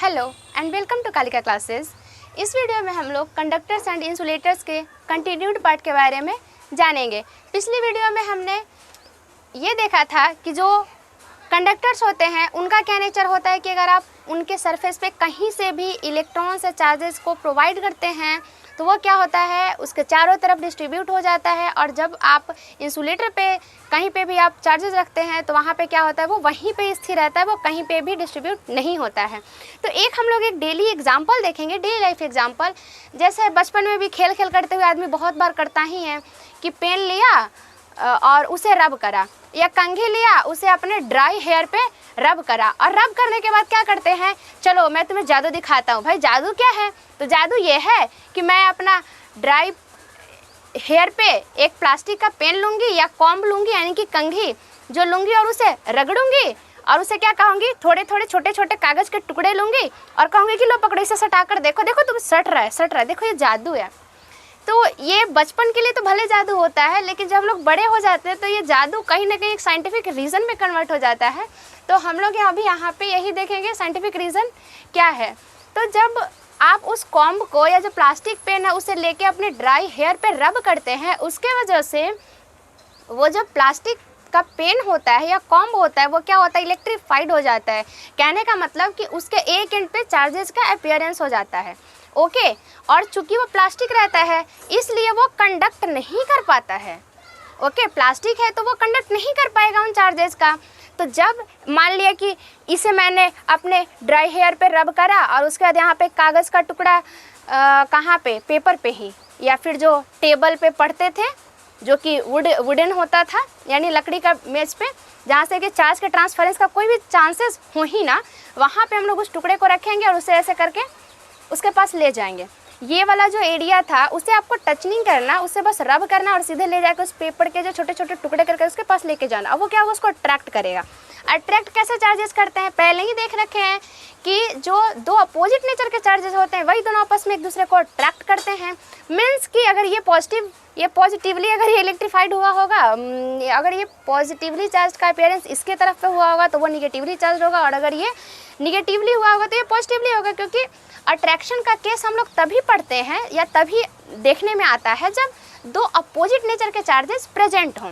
Hello and welcome to Kalika classes. इस video में हम लोग कंडक्टर्स एंड इंसुलेटर्स के कंटिन्यूड पार्ट के बारे में जानेंगे। पिछली वीडियो में हमने ये देखा था कि जो कंडक्टर्स होते हैं उनका क्या नेचर होता है कि अगर आप उनके सरफेस पे कहीं से भी इलेक्ट्रॉन्स या चार्जेस को प्रोवाइड करते हैं तो वो क्या होता है, उसके चारों तरफ डिस्ट्रीब्यूट हो जाता है। और जब आप इंसुलेटर पे कहीं पे भी आप चार्जेस रखते हैं तो वहाँ पे क्या होता है, वो वहीं पे स्थिर रहता है, वो कहीं पे भी डिस्ट्रीब्यूट नहीं होता है। तो एक हम लोग एक डेली एग्जांपल देखेंगे, डेली लाइफ एग्जांपल। जैसे बचपन में भी खेल खेल करते हुए आदमी बहुत बार करता ही है कि पेन लिया और उसे रब करा, या कंघी लिया उसे अपने ड्राई हेयर पे रब करा, और रब करने के बाद क्या करते हैं, चलो मैं तुम्हें जादू दिखाता हूँ। भाई जादू क्या है? तो जादू ये है कि मैं अपना ड्राई हेयर पे एक प्लास्टिक का पेन लूँगी या कॉम्ब लूँगी, यानी कि कंघी जो लूँगी, और उसे रगड़ूंगी और उसे क्या कहूँगी, थोड़े थोड़े छोटे छोटे कागज़ के टुकड़े लूँगी और कहूँगी कि लो पकड़ो, इसे सटा कर देखो, देखो तुम सट रहा है, देखो ये जादू है। तो ये बचपन के लिए तो भले जादू होता है, लेकिन जब हम लोग बड़े हो जाते हैं तो ये जादू कहीं ना कहीं एक साइंटिफिक रीज़न में कन्वर्ट हो जाता है। तो हम लोग अभी यहाँ पे यही देखेंगे साइंटिफिक रीज़न क्या है। तो जब आप उस कॉम्ब को या जो प्लास्टिक पेन है उसे लेके अपने ड्राई हेयर पे रब करते हैं, उसके वजह से वो जो प्लास्टिक का पेन होता है या कॉम्ब होता है वो क्या होता है, इलेक्ट्रीफाइड हो जाता है। कहने का मतलब कि उसके एक एंड पे चार्जेस का अपीयरेंस हो जाता है। ओके, और चूंकि वो प्लास्टिक रहता है इसलिए वो कंडक्ट नहीं कर पाता है। ओके, प्लास्टिक है तो वो कंडक्ट नहीं कर पाएगा उन चार्जेस का। तो जब मान लिया कि इसे मैंने अपने ड्राई हेयर पे रब करा और उसके बाद यहाँ पे कागज़ का टुकड़ा कहाँ पे, पेपर पे ही, या फिर जो टेबल पे पढ़ते थे जो कि वुडन होता था, यानी लकड़ी का मेज पे, जहाँ से कि चार्ज के ट्रांसफरेंस का कोई भी चांसेस हो ही ना, वहाँ पे हम लोग उस टुकड़े को रखेंगे और उसे ऐसे करके उसके पास ले जाएंगे। ये वाला जो एरिया था उसे आपको टच नहीं करना, उसे बस रब करना और सीधे ले जाकर उस पेपर के जो छोटे छोटे टुकड़े करके उसके पास लेके जाना। अब वो क्या होगा, उसको अट्रैक्ट करेगा। अट्रैक्ट कैसे चार्जेस करते हैं, पहले ही देख रखे हैं कि जो दो अपोजिट नेचर के चार्जेस होते हैं वही दोनों आपस में एक दूसरे को अट्रैक्ट करते हैं। मीन्स कि अगर ये पॉजिटिवली अगर ये इलेक्ट्रीफाइड हुआ होगा, अगर ये पॉजिटिवली चार्ज का अपीयरेंस इसके तरफ पे हुआ होगा तो वो निगेटिवली चार्ज होगा, और अगर ये निगेटिवली हुआ होगा तो ये पॉजिटिवली होगा। क्योंकि अट्रैक्शन का केस हम लोग तभी पढ़ते हैं या तभी देखने में आता है जब दो अपोजिट नेचर के चार्जेस प्रेजेंट हों।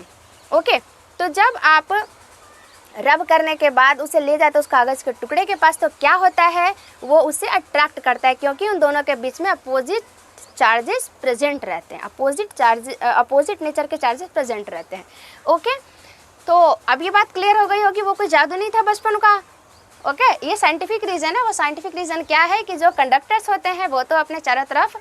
ओके, तो जब आप रब करने के बाद उसे ले जाते उस कागज़ के टुकड़े के पास तो क्या होता है, वो उसे अट्रैक्ट करता है, क्योंकि उन दोनों के बीच में अपोजिट चार्जेस प्रेजेंट रहते हैं, अपोजिट नेचर के चार्जेस प्रेजेंट रहते हैं। ओके, तो अब ये बात क्लियर हो गई होगी, वो कोई जादू नहीं था बचपन का। ओके, ये साइंटिफिक रीज़न है। वो साइंटिफिक रीज़न क्या है कि जो कंडक्टर्स होते हैं वो तो अपने चारों तरफ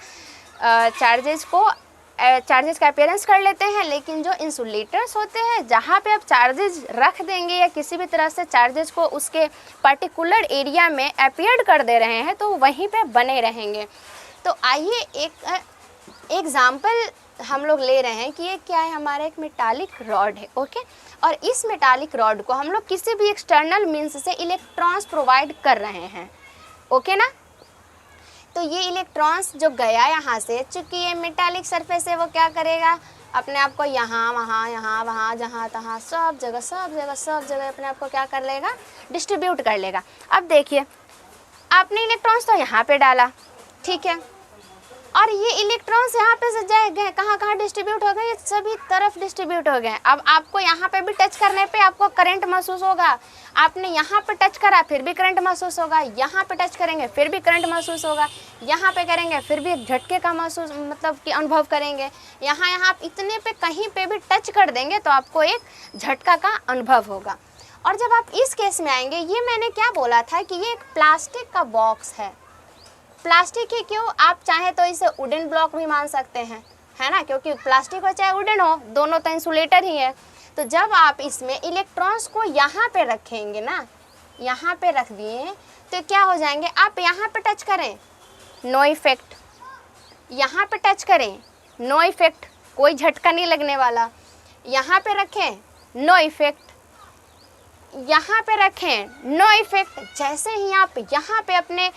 चार्जेस का अपीयरेंस कर लेते हैं, लेकिन जो इंसुलेटर्स होते हैं जहाँ पे आप चार्जेस रख देंगे या किसी भी तरह से चार्जेस को उसके पर्टिकुलर एरिया में अपीयर्ड कर दे रहे हैं तो वहीं पे बने रहेंगे। तो आइए एक एग्जाम्पल हम लोग ले रहे हैं कि ये क्या है, हमारा एक मेटालिक रॉड है। ओके, और इस मेटालिक रॉड को हम लोग किसी भी एक्सटर्नल मीन्स से इलेक्ट्रॉन्स प्रोवाइड कर रहे हैं। ओके ना, तो ये इलेक्ट्रॉन्स जो गया यहाँ से, चूँकि ये मेटालिक सरफेस है, वो क्या करेगा, अपने आप को यहाँ वहाँ जहाँ तहाँ सब जगह अपने आप को क्या कर लेगा, डिस्ट्रीब्यूट कर लेगा। अब देखिए, आपने इलेक्ट्रॉन्स तो यहाँ पे डाला, ठीक है, और ये इलेक्ट्रॉन्स यहाँ पे से जाए गए, कहाँ डिस्ट्रीब्यूट हो गए, ये सभी तरफ डिस्ट्रीब्यूट हो गए। अब आपको यहाँ पे भी टच करने पे आपको करंट महसूस होगा, आपने यहाँ पे टच करा फिर भी करंट महसूस होगा, यहाँ पे टच करेंगे फिर भी करंट महसूस होगा, यहाँ पे करेंगे फिर भी एक झटके का महसूस मतलब कि अनुभव करेंगे, यहाँ आप इतने पे कहीं पे भी टच कर देंगे तो आपको एक झटका का अनुभव होगा। और जब आप इस केस में आएंगे, ये मैंने क्या बोला था कि ये एक प्लास्टिक का बॉक्स है। प्लास्टिक ही क्यों, आप चाहें तो इसे वुडन ब्लॉक भी मान सकते हैं, है ना, क्योंकि प्लास्टिक हो चाहे वुडन हो, दोनों तो इंसुलेटर ही है। तो जब आप इसमें इलेक्ट्रॉन्स को यहाँ पे रखेंगे ना, यहाँ पे रख दिए तो क्या हो जाएंगे, आप यहाँ पे टच करें नो इफेक्ट, यहाँ पे टच करें नो इफेक्ट, कोई झटका नहीं लगने वाला, यहाँ पे रखें नो इफेक्ट, यहाँ पे रखें नो इफेक्ट। जैसे ही आप यहाँ पे अपने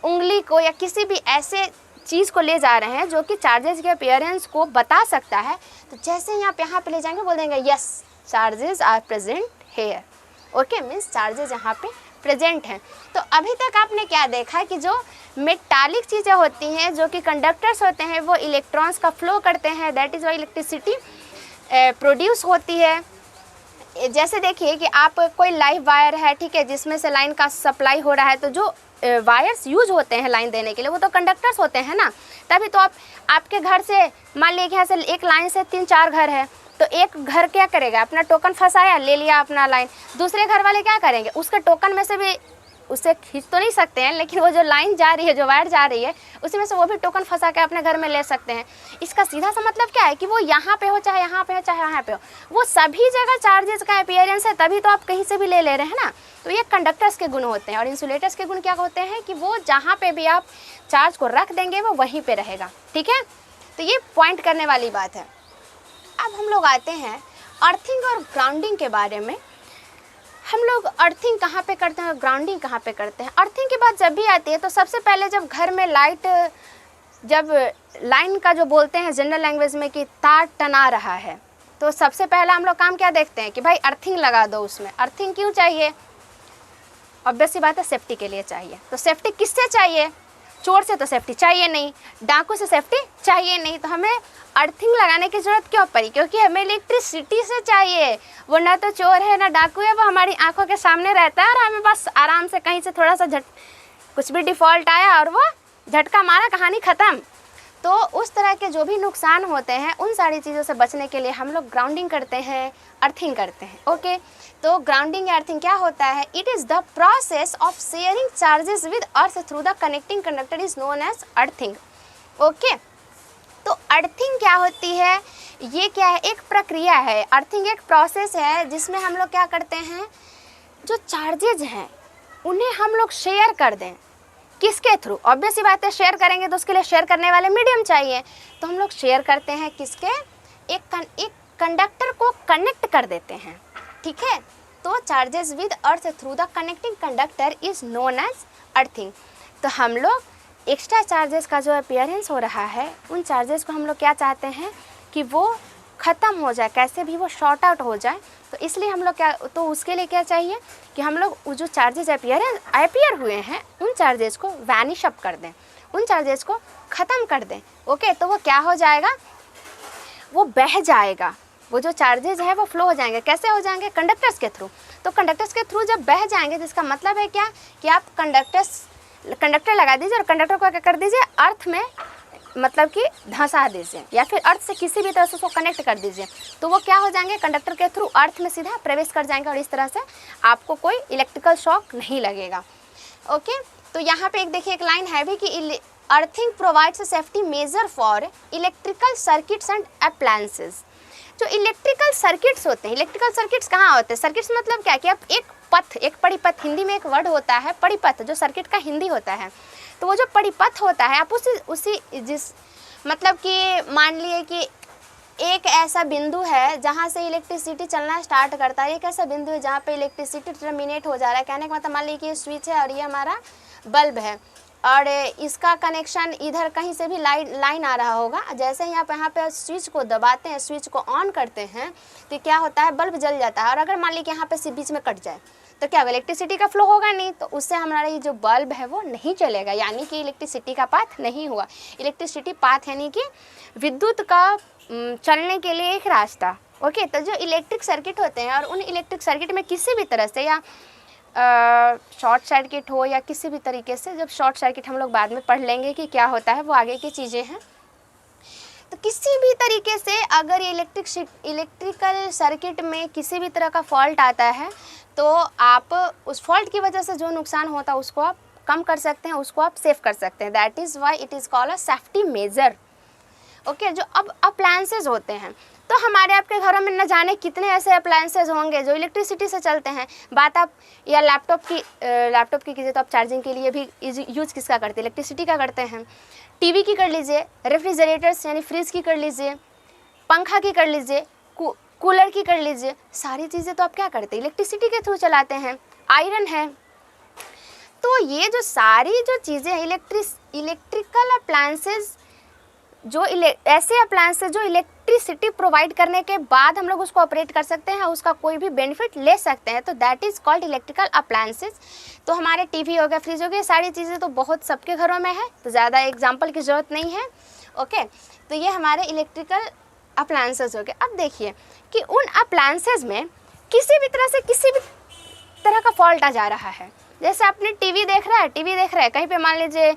उंगली को या किसी भी ऐसे चीज़ को ले जा रहे हैं जो कि चार्जेस के अपीयरेंस को बता सकता है, तो जैसे ही आप यहाँ पे ले जाएंगे बोल देंगे yes charges are present here. Okay, means charges यहाँ पे प्रेजेंट हैं। तो अभी तक आपने क्या देखा कि जो मेटालिक चीज़ें होती हैं जो कि कंडक्टर्स होते हैं वो इलेक्ट्रॉन्स का फ्लो करते हैं, that is why electricity produce होती है। जैसे देखिए कि आप कोई लाइव वायर है, ठीक है, जिसमें से लाइन का सप्लाई हो रहा है, तो जो वायर्स यूज होते हैं लाइन देने के लिए वो तो कंडक्टर्स होते हैं ना। तभी तो आपके घर से मान लीजिए यहाँ से एक लाइन से 3-4 घर है, तो एक घर क्या करेगा, अपना टोकन फंसाया, ले लिया अपना लाइन, दूसरे घर वाले क्या करेंगे, उसके टोकन में से भी उससे खींच तो नहीं सकते हैं, लेकिन वो जो लाइन जा रही है, जो वायर जा रही है, उसी में से वो भी टोकन फंसा के अपने घर में ले सकते हैं। इसका सीधा सा मतलब क्या है कि वो यहाँ पे हो, चाहे यहाँ पे हो, चाहे यहाँ पे हो, वो सभी जगह चार्जेस का अपीयरेंस है, तभी तो आप कहीं से भी ले रहे हैं ना। तो ये कंडक्टर्स के गुण होते हैं। और इंसुलेटर्स के गुण क्या होते हैं कि वो जहाँ पे भी आप चार्ज को रख देंगे वो वहीं पे रहेगा, ठीक है। तो ये पॉइंट करने वाली बात है। अब हम लोग आते हैं अर्थिंग और ग्राउंडिंग के बारे में। हम लोग अर्थिंग कहाँ पे करते हैं और ग्राउंडिंग कहाँ पे करते हैं। अर्थिंग की बात जब भी आती है तो सबसे पहले जब घर में जब लाइन का जो बोलते हैं जनरल लैंग्वेज में कि तार टना रहा है, तो सबसे पहला हम लोग काम क्या देखते हैं कि भाई अर्थिंग लगा दो उसमें। अर्थिंग क्यों चाहिए? ऑब्वियस सी बात है, सेफ्टी के लिए चाहिए। तो सेफ्टी किससे चाहिए? चोर से तो सेफ्टी चाहिए नहीं, डाकू से सेफ्टी चाहिए नहीं, तो हमें अर्थिंग लगाने की ज़रूरत क्यों पड़ी? क्योंकि हमें इलेक्ट्रिसिटी से चाहिए। वो ना तो चोर है ना डाकू है, वो हमारी आंखों के सामने रहता है और हमें बस आराम से कहीं से थोड़ा सा कुछ भी डिफ़ॉल्ट आया और वो झटका मारा, कहानी ख़त्म। तो उस तरह के जो भी नुकसान होते हैं उन सारी चीज़ों से बचने के लिए हम लोग ग्राउंडिंग करते हैं, अर्थिंग करते हैं। ओके, तो ग्राउंडिंग या अर्थिंग क्या होता है? It is the process of sharing charges with earth through the connecting conductor is known as earthing. Okay, तो अर्थिंग क्या होती है? ये क्या है? एक प्रक्रिया है। अर्थिंग एक प्रोसेस है जिसमें हम लोग क्या करते हैं, जो चार्जेज हैं उन्हें हम लोग शेयर कर दें। किसके थ्रू? ऑब्वियस ही बात है, शेयर करेंगे तो उसके लिए शेयर करने वाले मीडियम चाहिए। तो हम लोग शेयर करते हैं किसके? एक कंडक्टर को कनेक्ट कर देते हैं, ठीक है। तो charges with earth through the connecting conductor is known as earthing. तो हम लोग एक्स्ट्रा चार्जेस का जो अपीयरेंस हो रहा है, उन चार्जेस को हम लोग क्या चाहते हैं कि वो ख़त्म हो जाए, कैसे भी वो शॉर्ट आउट हो जाए। तो इसलिए हम लोग क्या, तो उसके लिए क्या चाहिए कि हम लोग वो जो चार्जेस अपीयर हुए हैं उन चार्जेस को वैनिश अप कर दें, उन चार्जेस को ख़त्म कर दें। ओके, तो वो क्या हो जाएगा? वो बह जाएगा। वो जो चार्जेस है वो फ्लो हो जाएंगे। कैसे हो जाएंगे? कंडक्टर्स के थ्रू। तो कंडक्टर्स के थ्रू जब बह जाएंगे तो इसका मतलब है क्या कि आप कंडक्टर लगा दीजिए और कंडक्टर को क्या कर दीजिए, अर्थ में मतलब कि धंसा दीजिए या फिर अर्थ से किसी भी तरह से उसको कनेक्ट कर दीजिए। तो वो क्या हो जाएंगे? कंडक्टर के थ्रू अर्थ में सीधा प्रवेश कर जाएंगे और इस तरह से आपको कोई इलेक्ट्रिकल शॉक नहीं लगेगा। ओके, तो यहाँ पे एक देखिए, एक लाइन है भी कि earthing provides a safety major for electrical circuits and appliances. जो इलेक्ट्रिकल सर्किट्स होते हैं, इलेक्ट्रिकल सर्किट्स कहाँ होते हैं? सर्किट्स मतलब क्या कि आप एक परिपथ, हिंदी में एक वर्ड होता है परिपथ, जो सर्किट का हिंदी होता है। तो वो जो परिपथ होता है, आप उसी जिस मतलब कि मान लिए कि एक ऐसा बिंदु है जहाँ से इलेक्ट्रिसिटी चलना स्टार्ट करता है, एक ऐसा बिंदु है जहाँ पे इलेक्ट्रिसिटी टर्मिनेट हो जा रहा है। कहने का मतलब मान लीजिए कि ये स्विच है और ये हमारा बल्ब है और इसका कनेक्शन इधर कहीं से भी लाइन आ रहा होगा। जैसे ही आप यहाँ पे स्विच को दबाते हैं, स्विच को ऑन करते हैं, तो क्या होता है? बल्ब जल जाता है। और अगर मान लीजिए कि यहाँ पे से बीच में कट जाए तो क्या होगा? इलेक्ट्रिसिटी का फ्लो होगा नहीं, तो उससे हमारा ये जो बल्ब है वो नहीं चलेगा, यानी कि इलेक्ट्रिसिटी का पाथ नहीं हुआ। इलेक्ट्रिसिटी पाथ यानी कि विद्युत का चलने के लिए एक रास्ता। ओके, तो जो इलेक्ट्रिक सर्किट होते हैं और उन इलेक्ट्रिक सर्किट में किसी भी तरह से या शॉर्ट सर्किट हो या किसी भी तरीके से, जब शॉर्ट सर्किट हम लोग बाद में पढ़ लेंगे कि क्या होता है, वो आगे की चीज़ें हैं। तो किसी भी तरीके से अगर इलेक्ट्रिकल सर्किट में किसी भी तरह का फॉल्ट आता है तो आप उस फॉल्ट की वजह से जो नुकसान होता है उसको आप कम कर सकते हैं, उसको आप सेव कर सकते हैं। That is why it is called a safety major. Okay, जो अब अप्लायंसेज होते हैं, तो हमारे आपके घरों में न जाने कितने ऐसे अप्लायंसेज होंगे जो इलेक्ट्रिसिटी से चलते हैं। बात आप या लैपटॉप की कीजिए तो आप चार्जिंग के लिए भी यूज किसका करते हैं? इलेक्ट्रिसिटी का करते हैं। टीवी की कर लीजिए, रेफ्रिजरेटर्स यानी फ्रिज की कर लीजिए, पंखा की कर लीजिए, कूलर की कर लीजिए। सारी चीज़ें तो आप क्या करते हैं? इलेक्ट्रिसिटी के थ्रू चलाते हैं। आयरन है। तो ये जो सारी जो चीज़ें इलेक्ट्रिकल अप्लायंसेज, जो ऐसे अप्लायंसेज जो इलेक्ट्रिसिटी प्रोवाइड करने के बाद हम लोग उसको ऑपरेट कर सकते हैं, उसका कोई भी बेनिफिट ले सकते हैं, तो that is called electrical appliances. तो हमारे टीवी हो गया, फ्रिज हो गया, सारी चीज़ें तो बहुत सबके घरों में है, तो ज़्यादा एग्जाम्पल की ज़रूरत नहीं है। ओके, तो ये हमारे इलेक्ट्रिकल अप्लायंसेस हो गए। अब देखिए कि उन अप्लायंसेस में किसी भी तरह से किसी भी तरह का फॉल्ट आ जा रहा है। जैसे आपने टीवी देख रहा है, कहीं पे मान लीजिए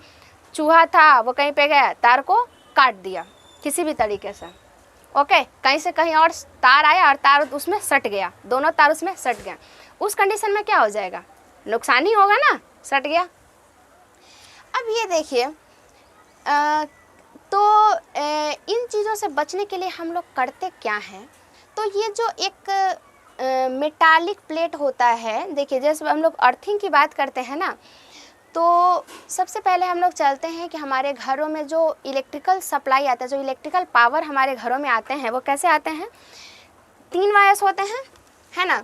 चूहा था, वो कहीं पे गया, तार को काट दिया किसी भी तरीके से। ओके, कहीं से कहीं और तार आया और तार उसमें सट गया, दोनों तार उसमें सट गया। उस कंडीशन में क्या हो जाएगा? नुकसान ही होगा ना, सट गया। अब ये देखिए इन चीज़ों से बचने के लिए हम लोग करते क्या हैं? तो ये जो एक मेटालिक प्लेट होता है, देखिए जैसे हम लोग अर्थिंग की बात करते हैं ना, तो सबसे पहले हम लोग चलते हैं कि हमारे घरों में जो इलेक्ट्रिकल सप्लाई आता है, जो इलेक्ट्रिकल पावर हमारे घरों में आते हैं, वो कैसे आते हैं? 3 वायर्स होते हैं, है ना।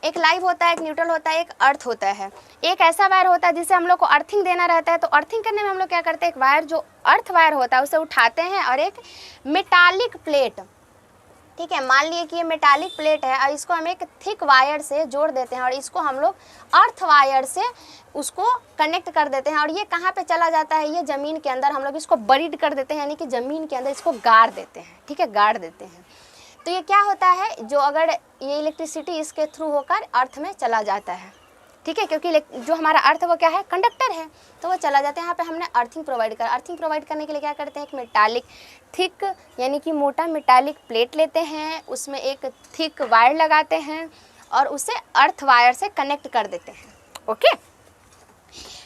एक लाइव होता है, एक न्यूट्रल होता है, एक अर्थ होता है। एक ऐसा वायर होता है जिसे हम लोग को अर्थिंग देना रहता है, तो अर्थिंग करने में हम लोग क्या करते हैं, एक वायर जो अर्थ वायर होता है उसे उठाते हैं और एक मेटालिक प्लेट, ठीक है, मान लिए कि ये मेटालिक प्लेट है और इसको हम एक थिक वायर से जोड़ देते हैं और इसको हम लोग अर्थ वायर से उसको कनेक्ट कर देते हैं। और ये कहाँ पे चला जाता है? ये ज़मीन के अंदर हम लोग इसको बरीड कर देते हैं, यानी कि ज़मीन के अंदर इसको गाड़ देते हैं, ठीक है, गाड़ देते हैं। तो ये क्या होता है, जो अगर ये इलेक्ट्रिसिटी इसके थ्रू होकर अर्थ में चला जाता है, ठीक है, क्योंकि जो हमारा अर्थ वो क्या है, कंडक्टर है, तो वो चला जाता है। यहाँ पे हमने अर्थिंग प्रोवाइड कर, अर्थिंग प्रोवाइड करने के लिए क्या करते हैं, एक मेटालिक थिक यानी कि मोटा मेटालिक प्लेट लेते हैं, उसमें एक थिक वायर लगाते हैं और उसे अर्थ वायर से कनेक्ट कर देते हैं। ओके,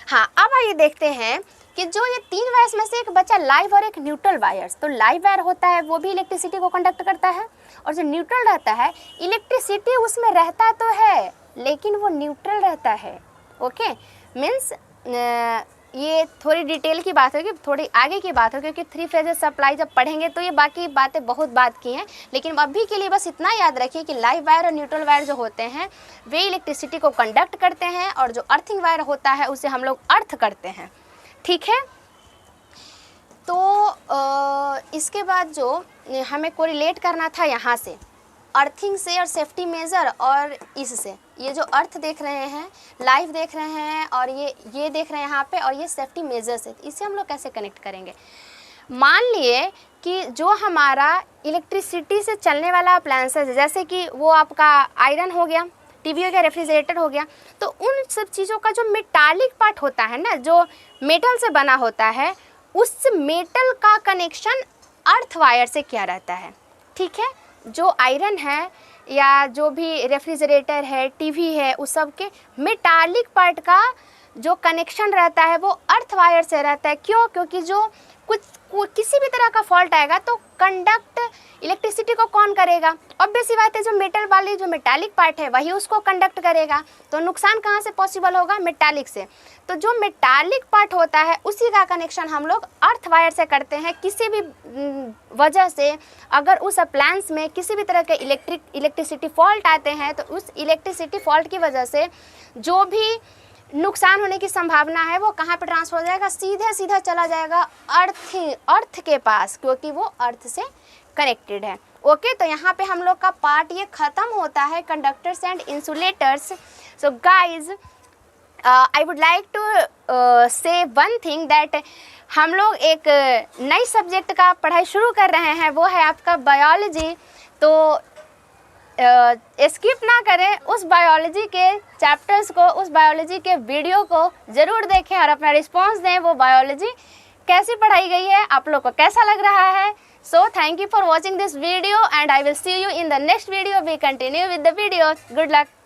हाँ, अब आइए देखते हैं कि जो ये 3 वायर्स में से एक बचा लाइव और एक न्यूट्रल वायर्स। तो लाइव वायर होता है वो भी इलेक्ट्रिसिटी को कंडक्ट करता है, और जो न्यूट्रल रहता है इलेक्ट्रिसिटी उसमें रहता तो है लेकिन वो न्यूट्रल रहता है। ओके, मीन्स ये थोड़ी डिटेल की बात होगी, थोड़ी आगे की बात होगी, क्योंकि 3 फेजेस सप्लाई जब पढ़ेंगे तो ये बाकी बातें बहुत बात की हैं, लेकिन अभी के लिए बस इतना याद रखिए कि लाइव वायर और न्यूट्रल वायर जो होते हैं वे इलेक्ट्रिसिटी को कंडक्ट करते हैं, और जो अर्थिंग वायर होता है उसे हम लोग अर्थ करते हैं, ठीक है। तो इसके बाद जो हमें कोरिलेट करना था यहाँ से, अर्थिंग से और सेफ्टी मेजर, और इससे ये जो अर्थ देख रहे हैं, लाइव देख रहे हैं, और ये देख रहे हैं यहाँ पे, और ये सेफ्टी मेजर से, इसे हम लोग कैसे कनेक्ट करेंगे? मान लिए कि जो हमारा इलेक्ट्रिसिटी से चलने वाला अप्लायंसेस है, जैसे कि वो आपका आयरन हो गया, टीवी हो गया, रेफ्रिजरेटर हो गया, तो उन सब चीज़ों का जो मेटालिक पार्ट होता है ना, जो मेटल से बना होता है, उस मेटल का कनेक्शन अर्थ वायर से किया रहता है, ठीक है। जो आयरन है या जो भी रेफ्रिजरेटर है, टीवी है, उस सब के मेटालिक पार्ट का जो कनेक्शन रहता है वो अर्थ वायर से रहता है। क्यों? क्योंकि जो किसी भी तरह का फॉल्ट आएगा तो कंडक्ट इलेक्ट्रिसिटी को कौन करेगा? ऑब्वियस सी बात है, जो मेटल वाली जो मेटालिक पार्ट है वही उसको कंडक्ट करेगा। तो नुकसान कहाँ से पॉसिबल होगा? मेटालिक से। तो जो मेटालिक पार्ट होता है उसी का कनेक्शन हम लोग अर्थ वायर से करते हैं। किसी भी वजह से अगर उस अप्लायंस में किसी भी तरह के इलेक्ट्रिसिटी फॉल्ट आते हैं तो उस इलेक्ट्रिसिटी फॉल्ट की वजह से जो भी नुकसान होने की संभावना है वो कहाँ पे ट्रांसफर हो जाएगा? सीधा चला जाएगा अर्थ के पास, क्योंकि वो अर्थ से कनेक्टेड है। ओके, तो यहाँ पे हम लोग का पार्ट ये ख़त्म होता है, conductors and insulators. So guys, I would like to say one thing that हम लोग एक नई सब्जेक्ट का पढ़ाई शुरू कर रहे हैं, वो है आपका बायोलॉजी। तो स्किप ना करें, उस बायोलॉजी के चैप्टर्स को, उस बायोलॉजी के वीडियो को ज़रूर देखें और अपना रिस्पांस दें। वो बायोलॉजी कैसी पढ़ाई गई है, आप लोग को कैसा लग रहा है। So thank you for watching this video and I will see you in the next video. We continue with the video. Good luck.